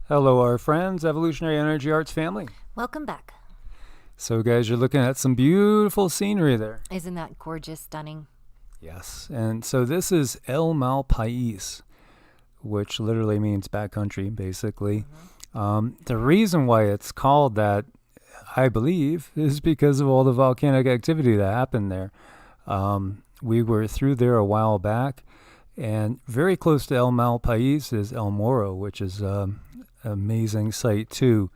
Hello, our friends, Evolutionary Energy Arts family. Welcome back. So, guys, you're looking at some beautiful scenery there. Isn't that gorgeous, stunning? Yes, and so this is El Malpais, which literally means backcountry, basically. The reason why it's called that, I believe, is because of all the volcanic activity that happened there. We were through there a while back, and very close to El Malpais is El Morro, which is amazing sight too.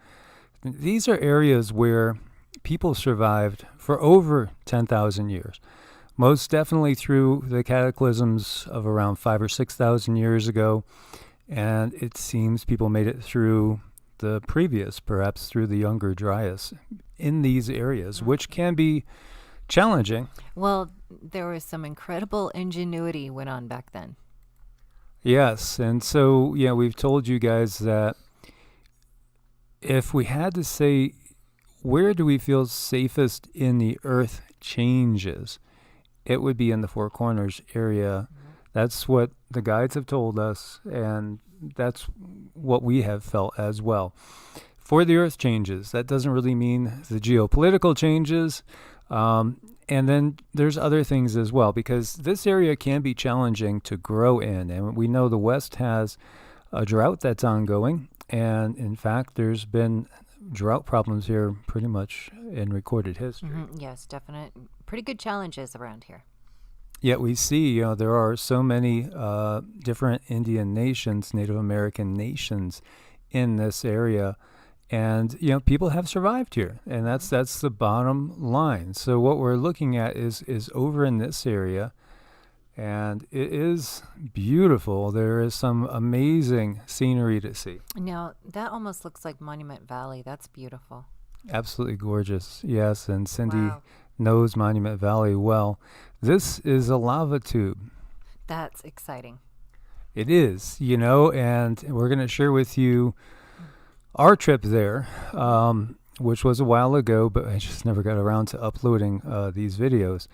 These are areas where people survived for over 10,000 years. Most definitely through the cataclysms of around 5,000 or 6,000 years ago. And it seems people made it through the previous, perhaps through the Younger Dryas in these areas, which can be challenging. Well, there was some incredible ingenuity went on back then. Yes, and so, yeah, we've told you guys that if we had to say, where do we feel safest in the earth changes, it would be in the Four Corners area. That's what the guides have told us, and that's what we have felt as well. For the earth changes, that doesn't really mean the geopolitical changes. And then there's other things as well, because this area can be challenging to grow in. And we know the West has a drought that's ongoing. And in fact, there's been drought problems here pretty much in recorded history. Yes, definite. Pretty good challenges around here. Yet we see, there are so many different Indian nations, Native American nations in this area. And, people have survived here. And that's the bottom line. So what we're looking at is over in this area. And it is beautiful. There is some amazing scenery to see. Now, that almost looks like Monument Valley. That's beautiful. Absolutely gorgeous. Yes, and Cindy knows Monument Valley well. This is a lava tube. That's exciting. It is, and we're going to share with you our trip there, which was a while ago, but I just never got around to uploading these videos.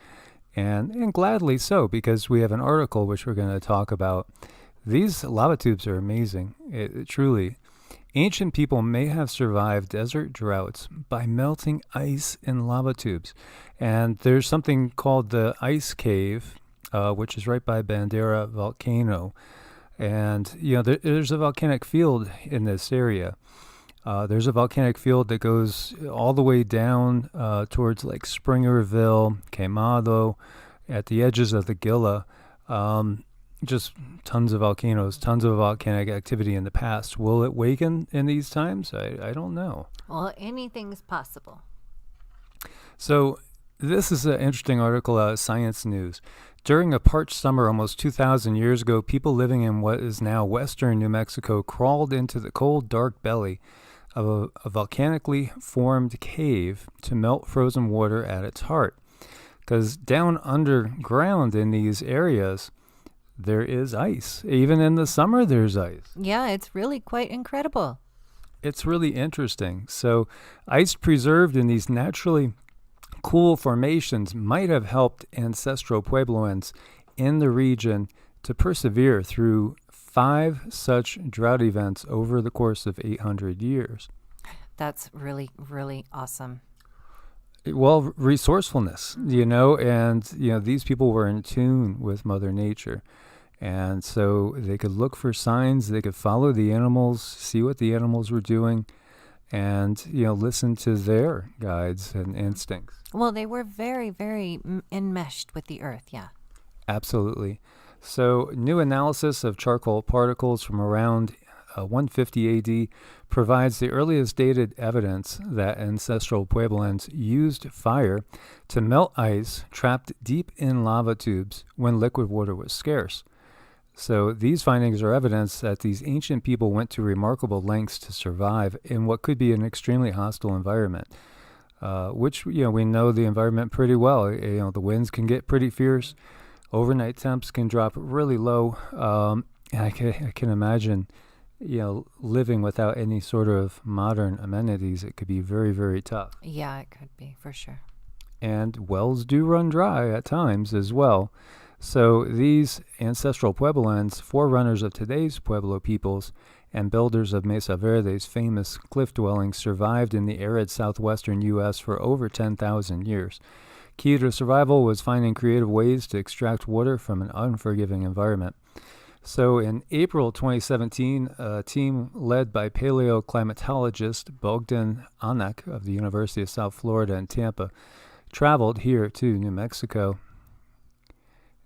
And gladly so, because we have an article which we're going to talk about. These lava tubes are amazing. Truly. Ancient people may have survived desert droughts by melting ice in lava tubes. And there's something called the Ice Cave, which is right by Bandera Volcano. And, there's a volcanic field in this area. There's a volcanic field that goes all the way down towards like Springerville, Quemado, at the edges of the Gila. Just tons of volcanoes, tons of volcanic activity in the past. Will it waken in these times? I don't know. Well, anything's possible. So this is an interesting article out of Science News. During a parched summer almost 2,000 years ago, people living in what is now western New Mexico crawled into the cold, dark belly of a volcanically formed cave to melt frozen water at its heart. Because down underground in these areas, there is ice. Even in the summer, there's ice. Yeah, it's really quite incredible. It's really interesting. So ice preserved in these naturally cool formations might have helped ancestral Puebloans in the region to persevere through 5 such drought events over the course of 800 years. That's really, really awesome. Well, resourcefulness, and, these people were in tune with Mother Nature. And so they could look for signs, they could follow the animals, see what the animals were doing, and, listen to their guides and instincts. Well, they were very, very enmeshed with the earth, yeah. Absolutely. So new analysis of charcoal particles from around 150 AD provides the earliest dated evidence that ancestral Puebloans used fire to melt ice trapped deep in lava tubes when liquid water was scarce. So these findings are evidence that these ancient people went to remarkable lengths to survive in what could be an extremely hostile environment, which, we know the environment pretty well. The winds can get pretty fierce. Overnight temps can drop really low. I can imagine, living without any sort of modern amenities. It could be very, very tough. Yeah, it could be, for sure. And wells do run dry at times as well. So these ancestral Puebloans, forerunners of today's Pueblo peoples, and builders of Mesa Verde's famous cliff dwellings survived in the arid southwestern U.S. for over 10,000 years. Key to survival was finding creative ways to extract water from an unforgiving environment. So in April 2017, a team led by paleoclimatologist Bogdan Anak of the University of South Florida in Tampa traveled here to New Mexico,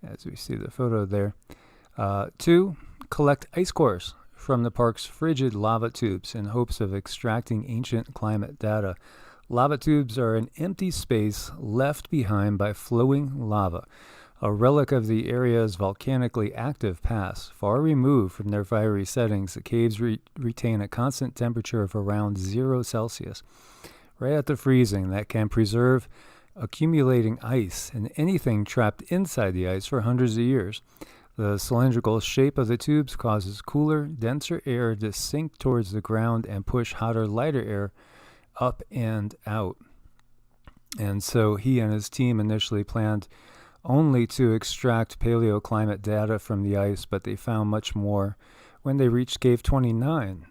as we see the photo there, to collect ice cores from the park's frigid lava tubes in hopes of extracting ancient climate data. Lava tubes are an empty space left behind by flowing lava, a relic of the area's volcanically active past. Far removed from their fiery settings, the caves retain a constant temperature of around 0 Celsius, right at the freezing that can preserve accumulating ice and anything trapped inside the ice for hundreds of years. The cylindrical shape of the tubes causes cooler, denser air to sink towards the ground and push hotter, lighter air up and out. And so he and his team initially planned only to extract paleoclimate data from the ice, but they found much more when they reached Cave 29.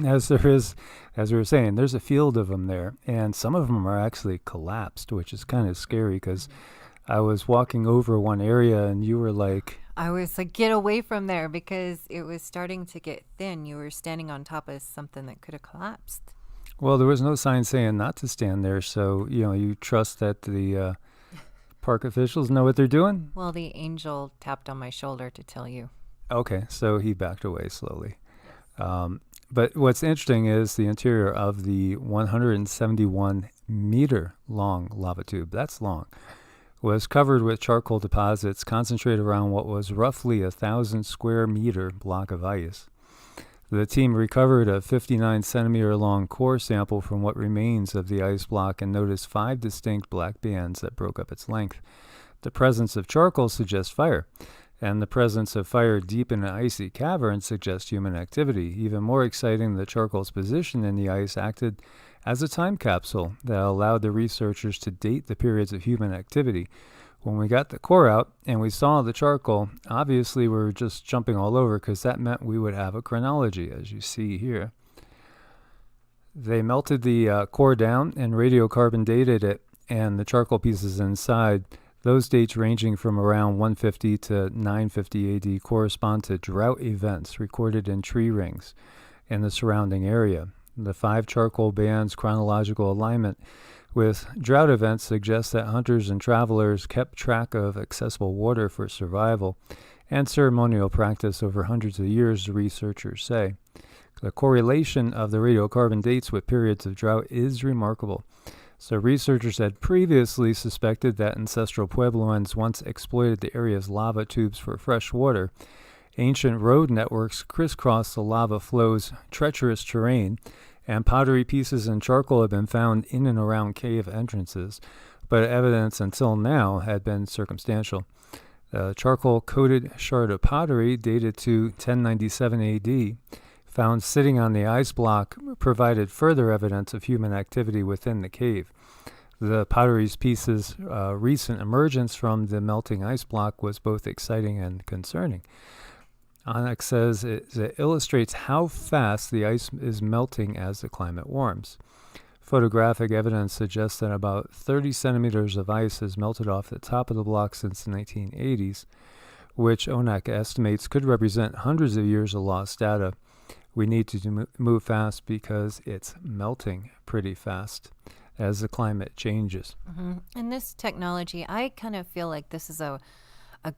As we were saying, there's a field of them there, and some of them are actually collapsed, which is kind of scary because I was walking over one area and you were like... I was like, get away from there because it was starting to get thin. You were standing on top of something that could have collapsed. Well, there was no sign saying not to stand there, so, you trust that the park officials know what they're doing? Well, the angel tapped on my shoulder to tell you. Okay, so he backed away slowly. But what's interesting is the interior of the 171-meter long lava tube, that's long, was covered with charcoal deposits concentrated around what was roughly 1,000 square meter block of ice. The team recovered a 59-centimeter long core sample from what remains of the ice block and noticed 5 distinct black bands that broke up its length. The presence of charcoal suggests fire, and the presence of fire deep in an icy cavern suggests human activity. Even more exciting, the charcoal's position in the ice acted as a time capsule that allowed the researchers to date the periods of human activity. When we got the core out and we saw the charcoal, obviously we were just jumping all over because that meant we would have a chronology, as you see here. They melted the core down and radiocarbon dated it, and the charcoal pieces inside, those dates ranging from around 150 to 950 AD, correspond to drought events recorded in tree rings in the surrounding area. The 5 charcoal bands' chronological alignment with drought events suggests that hunters and travelers kept track of accessible water for survival and ceremonial practice over hundreds of years, the researchers say. The correlation of the radiocarbon dates with periods of drought is remarkable. So researchers had previously suspected that ancestral Puebloans once exploited the area's lava tubes for fresh water. Ancient road networks crisscross the lava flow's treacherous terrain, and pottery pieces and charcoal have been found in and around cave entrances, but evidence until now had been circumstantial. The charcoal-coated shard of pottery dated to 1097 AD, found sitting on the ice block, provided further evidence of human activity within the cave. The pottery's pieces' recent emergence from the melting ice block was both exciting and concerning. Onyx says it illustrates how fast the ice is melting as the climate warms. Photographic evidence suggests that about 30 centimeters of ice has melted off the top of the block since the 1980s, which Onak estimates could represent hundreds of years of lost data. We need to move fast because it's melting pretty fast as the climate changes. Mm-hmm. And this technology, I kind of feel like this is a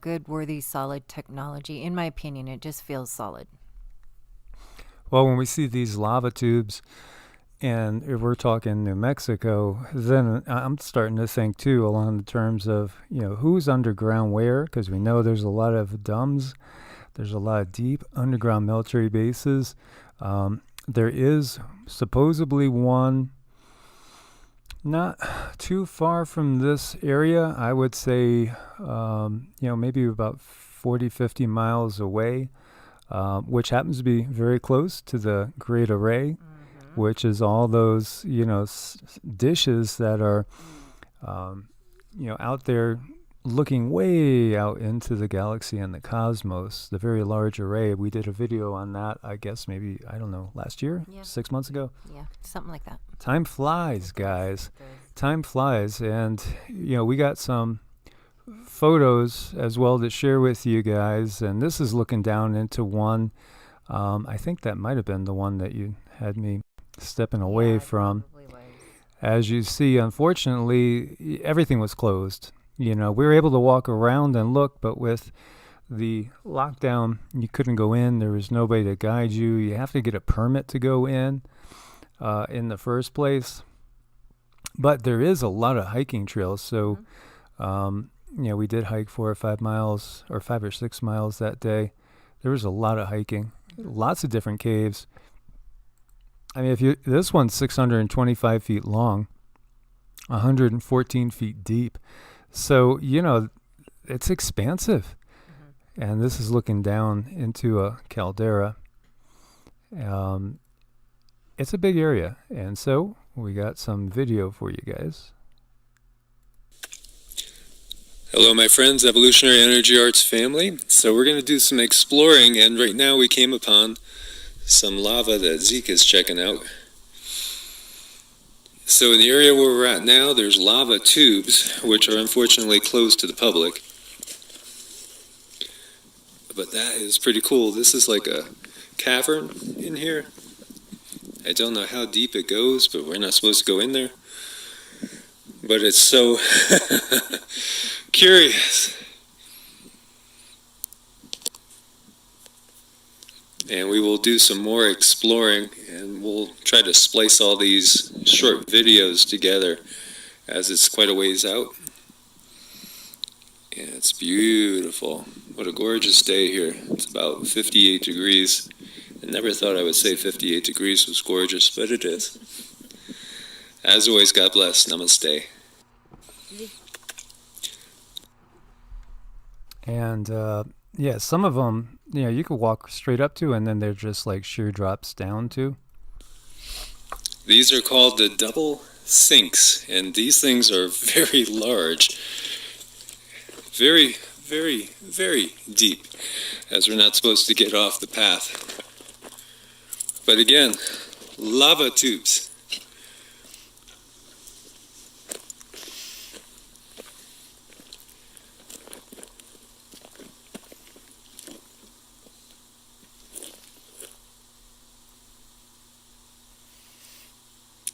good, worthy, solid technology. In my opinion, it just feels solid. Well, when we see these lava tubes, and if we're talking New Mexico, then I'm starting to think, too, along the terms of, who's underground where, because we know there's a lot of DUMBs. There's a lot of deep underground military bases. There is supposedly one not too far from this area. I would say, maybe about 40, 50 miles away, which happens to be very close to the Great Array, which is all those, dishes that are, out there, looking way out into the galaxy and the cosmos, the very large array. We did a video on that, I guess, maybe, I don't know, last year? Yeah. 6 months ago? Yeah, something like that. Time flies, guys. It does. Time flies. And, we got some photos as well to share with you guys. And this is looking down into one. I think that might have been the one that you had me stepping away from. Probably was. As you see, unfortunately, everything was closed. We were able to walk around and look, but with the lockdown, you couldn't go in. There was nobody to guide you. You have to get a permit to go in the first place. But there is a lot of hiking trails. So, we did hike 4 or 5 miles or 5 or 6 miles that day. There was a lot of hiking, lots of different caves. I mean, this one's 625 feet long, 114 feet deep. So, it's expansive. And this is looking down into a caldera. It's a big area. And so we got some video for you guys. Hello, my friends, Evolutionary Energy Arts family. So we're going to do some exploring, and right now we came upon some lava that Zeke is checking out. So in the area where we're at now, there's lava tubes, which are unfortunately closed to the public. But that is pretty cool. This is like a cavern in here. I don't know how deep it goes, but we're not supposed to go in there. But it's so curious. And we will do some more exploring, and we'll try to splice all these short videos together as it's quite a ways out. Yeah, it's beautiful. What a gorgeous day here. It's about 58 degrees. I never thought I would say 58 degrees was gorgeous, but it is. As always, God bless. Namaste. And, some of them, you could walk straight up to, and then they're just like sheer drops down to. These are called the double sinks, and these things are very large. Very, very, very deep, as we're not supposed to get off the path. But again, lava tubes.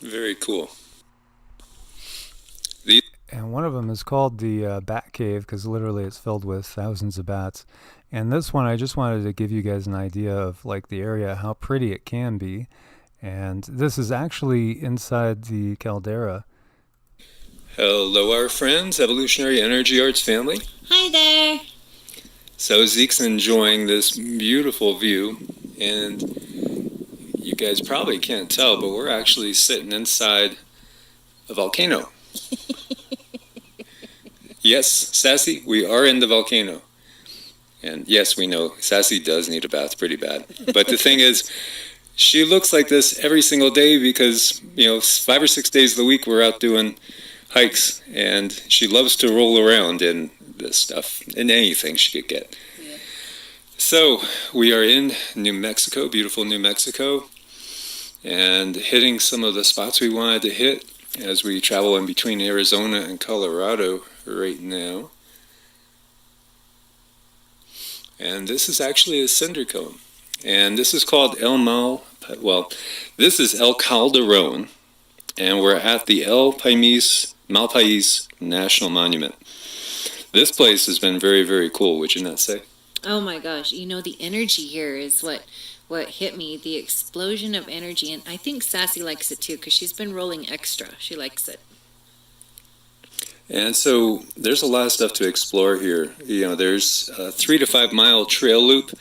Very cool. And one of them is called the Bat Cave, because literally it's filled with thousands of bats. And this one, I just wanted to give you guys an idea of like the area, how pretty it can be. And this is actually inside the caldera. Hello, our friends, Evolutionary Energy Arts family. Hi there. So Zeke's enjoying this beautiful view, and you guys probably can't tell, but we're actually sitting inside a volcano. Yes, Sassy, we are in the volcano. And yes, we know Sassy does need a bath pretty bad. But the thing is, she looks like this every single day because, 5 or 6 days of the week we're out doing hikes. And she loves to roll around in this stuff, in anything she could get. Yeah. So, we are in New Mexico, beautiful New Mexico. And hitting some of the spots we wanted to hit as we travel in between Arizona and Colorado right now. And this is actually a cinder cone. And this is called this is El Calderon. And we're at the Malpais National Monument. This place has been very, very cool, would you not say? Oh my gosh, the energy here is what hit me, the explosion of energy. And I think Sassy likes it too, because she's been rolling extra. She likes it. And so there's a lot of stuff to explore here. There's a 3 to 5 mile trail loop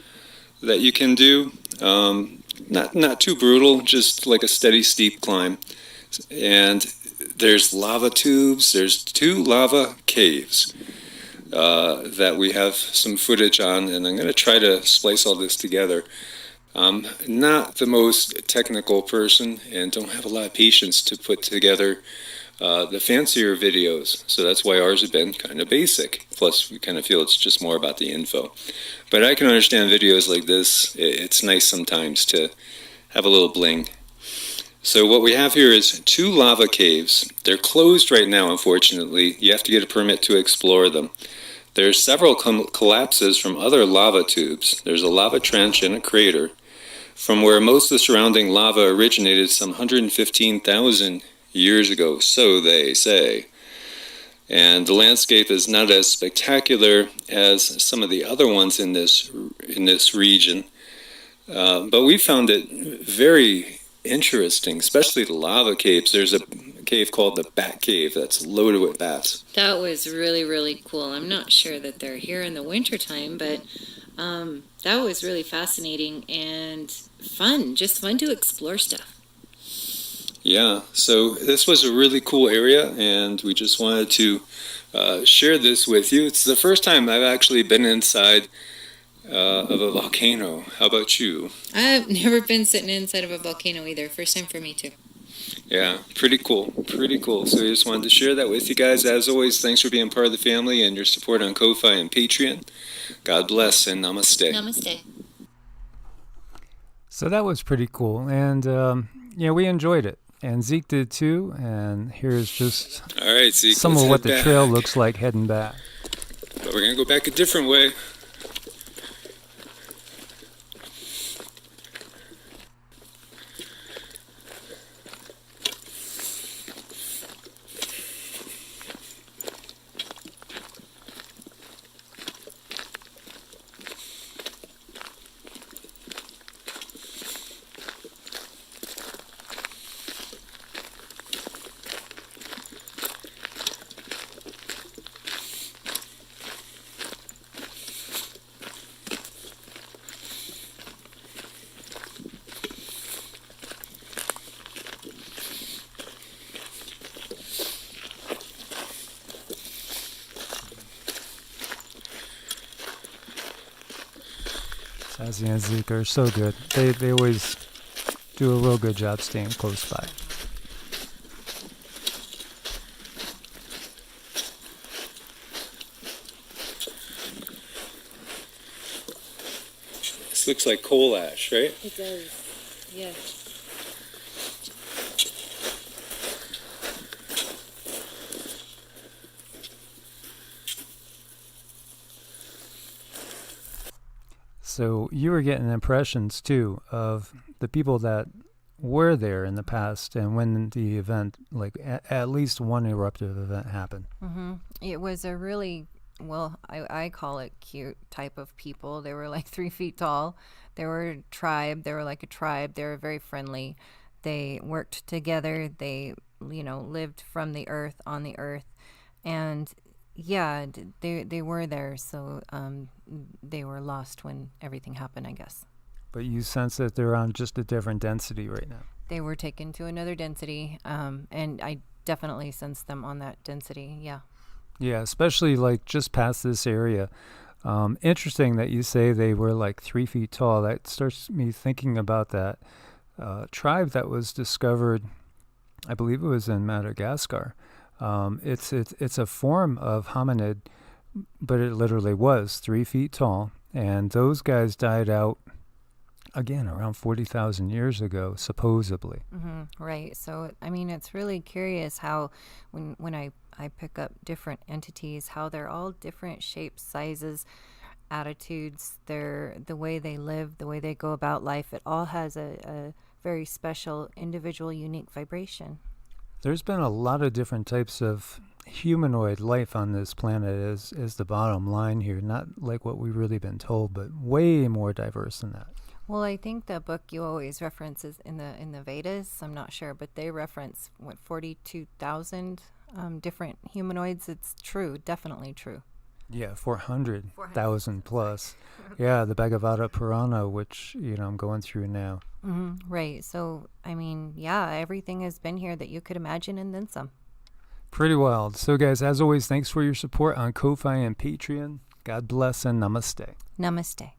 that you can do. Not too brutal, just like a steady, steep climb. And there's lava tubes. There's 2 lava caves that we have some footage on, and I'm going to try to splice all this together. I'm not the most technical person and don't have a lot of patience to put together the fancier videos. So that's why ours have been kind of basic. Plus, we kind of feel it's just more about the info. But I can understand videos like this. It's nice sometimes to have a little bling. So what we have here is 2 lava caves. They're closed right now, unfortunately. You have to get a permit to explore them. There's several collapses from other lava tubes. There's a lava trench and a crater from where most of the surrounding lava originated some 115,000 years ago, so they say. And the landscape is not as spectacular as some of the other ones in this region, but we found it very interesting, especially the lava caves. There's a cave called the Bat Cave that's loaded with bats. That was really, really cool. I'm not sure that they're here in the wintertime, but that was really fascinating and fun. Just fun to explore stuff. Yeah, so this was a really cool area, and we just wanted to share this with you. It's the first time I've actually been inside of a volcano. How about you? I've never been sitting inside of a volcano either. First time for me too. Yeah, pretty cool. Pretty cool. So we just wanted to share that with you guys. As always, thanks for being part of the family and your support on Ko-Fi and Patreon. God bless and namaste. Namaste. So that was pretty cool. And, yeah, we enjoyed it. And Zeke did too. And here's just All right, Zeke, some let's of what head the back. trail looks like heading back. But we're going to go back a different way. Sassy and Zeke are so good. They always do a real good job staying close by. This looks like coal ash, right? It does. Yeah. So you were getting impressions too of the people that were there in the past and when the event, like at least one eruptive event happened. Mm-hmm. It was a really, well, I call it cute type of people. They were like 3 feet tall. They were a tribe. They were like a tribe. They were very friendly. They worked together. They, lived from the earth, on the earth. And yeah, they were there. So they were lost when everything happened, I guess. But you sense that they're on just a different density right now. They were taken to another density. And I definitely sense them on that density. Yeah. Yeah, especially like just past this area. Interesting that you say they were like 3 feet tall. That starts me thinking about that tribe that was discovered, I believe it was in Madagascar. It's a form of hominid, but it literally was 3 feet tall. And those guys died out, again, around 40,000 years ago, supposedly. Mm-hmm. Right. So, I mean, it's really curious how when I pick up different entities, how they're all different shapes, sizes, attitudes, the way they live, the way they go about life. It all has a very special, individual, unique vibration. There's been a lot of different types of humanoid life on this planet is the bottom line here. Not like what we've really been told, but way more diverse than that. Well, I think the book you always reference is in the Vedas. I'm not sure, but they reference 42,000 different humanoids. It's true, definitely true. Yeah, 400,000 plus. Yeah, the Bhagavata Purana, which I'm going through now. Mm-hmm. Right. So, I mean, yeah, everything has been here that you could imagine and then some. Pretty wild. So, guys, as always, thanks for your support on Ko-Fi and Patreon. God bless and namaste. Namaste.